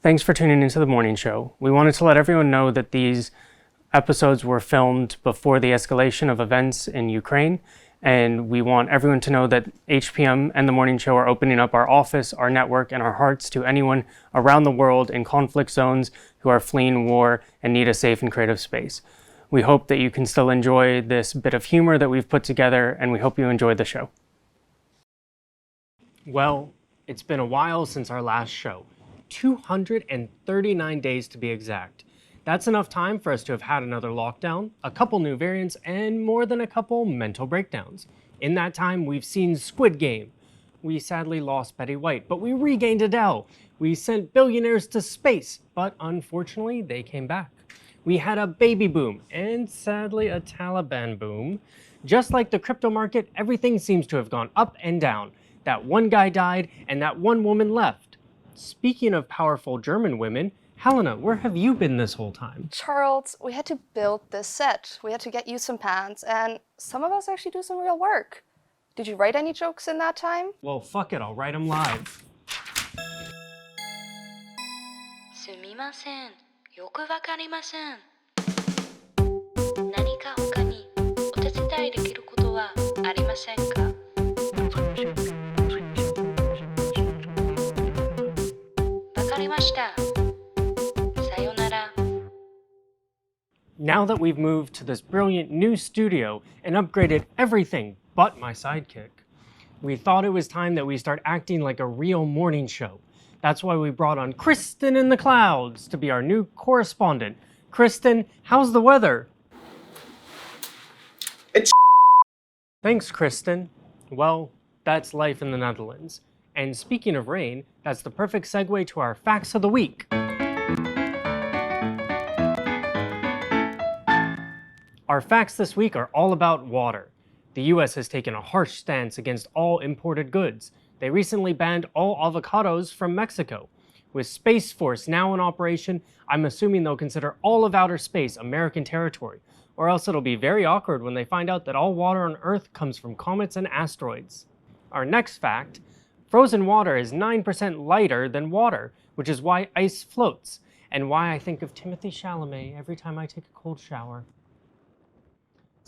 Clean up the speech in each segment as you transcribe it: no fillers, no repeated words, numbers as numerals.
Thanks for tuning into the morning show. We wanted to let everyone know that these episodes were filmed before the escalation of events in Ukraine, and we want everyone to know that HPM and the morning show are opening up our office, our network, and our hearts to anyone around the world in conflict zones who are fleeing war and need a safe and creative space. We hope that you can still enjoy this bit of humor that we've put together, and we hope you enjoy the show. Well, it's been a while since our last show. 239 days to be exact. That's enough time for us to have had another lockdown, a couple new variants, and more than a couple mental breakdowns. In that time, we've seen Squid Game. We sadly lost Betty White, but we regained Adele. We sent billionaires to space, but unfortunately, they came back. We had a baby boom, and sadly, a Taliban boom. Just like the crypto market, everything seems to have gone up and down. That one guy died, and that one woman left. Speaking of powerful German women, Helena, where have you been this whole time? Charles, we had to build this set. We had to get you some pants, and some of us actually do some real work. Did you write any jokes in that time? Well, fuck it, I'll write them live. すみません。よくわかりません。何か他にお手伝いできることはありませんか? Now that we've moved to this brilliant new studio and upgraded everything but my sidekick, we thought it was time that we start acting like a real morning show. That's why we brought on Kristen in the clouds to be our new correspondent. Kristen, how's the weather? It's Thanks, Kristen. Well, that's life in the Netherlands. And speaking of rain, that's the perfect segue to our facts of the week. Our facts this week are all about water. The US has taken a harsh stance against all imported goods. They recently banned all avocados from Mexico. With Space Force now in operation, I'm assuming they'll consider all of outer space American territory, or else it'll be very awkward when they find out that all water on Earth comes from comets and asteroids. Our next fact: frozen water is 9% lighter than water, which is why ice floats, and why I think of Timothée Chalamet every time I take a cold shower.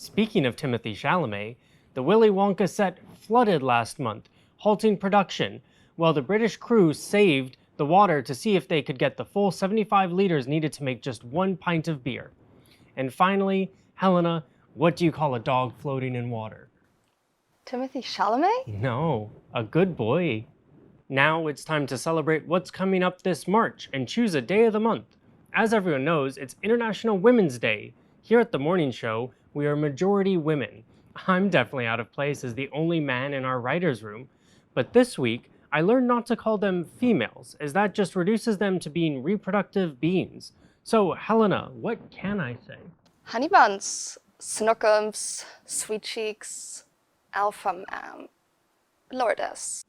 Speaking of Timothée Chalamet, the Willy Wonka set flooded last month, halting production, while the British crew saved the water to see if they could get the full 75 liters needed to make just 1 pint of beer. And finally, Helena, what do you call a dog floating in water? Timothée Chalamet? No, a good boy. Now it's time to celebrate what's coming up this March and choose a day of the month. As everyone knows, it's International Women's Day. Here at the morning show, we are majority women. I'm definitely out of place as the only man in our writer's room. But this week, I learned not to call them females, as that just reduces them to being reproductive beings. So, Helena, what can I say? Honey buns, snookums, sweet cheeks, alpha ma'am, lordess.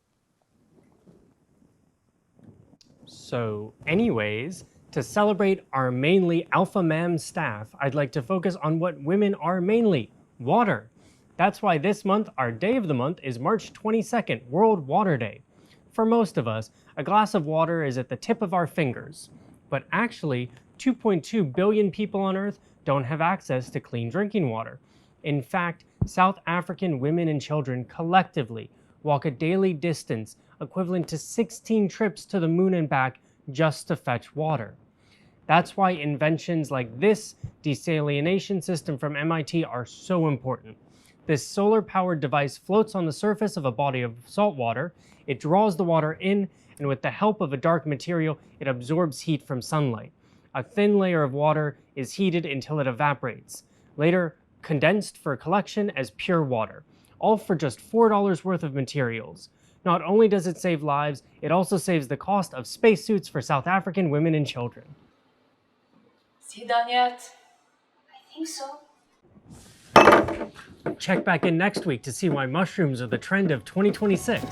So, anyways, to celebrate our mainly alpha ma'am staff, I'd like to focus on what women are mainly: water. That's why this month, our day of the month is March 22nd, World Water Day. For most of us, a glass of water is at the tip of our fingers. But actually, 2.2 billion people on Earth don't have access to clean drinking water. In fact, South African women and children collectively walk a daily distance equivalent to 16 trips to the moon and back just to fetch water. That's why inventions like this desalination system from MIT are so important. This solar-powered device floats on the surface of a body of salt water, it draws the water in, and with the help of a dark material, it absorbs heat from sunlight. A thin layer of water is heated until it evaporates, later condensed for collection as pure water, all for just $4 worth of materials. Not only does it save lives, it also saves the cost of spacesuits for South African women and children. Is he done yet? I think so. Check back in next week to see why mushrooms are the trend of 2026.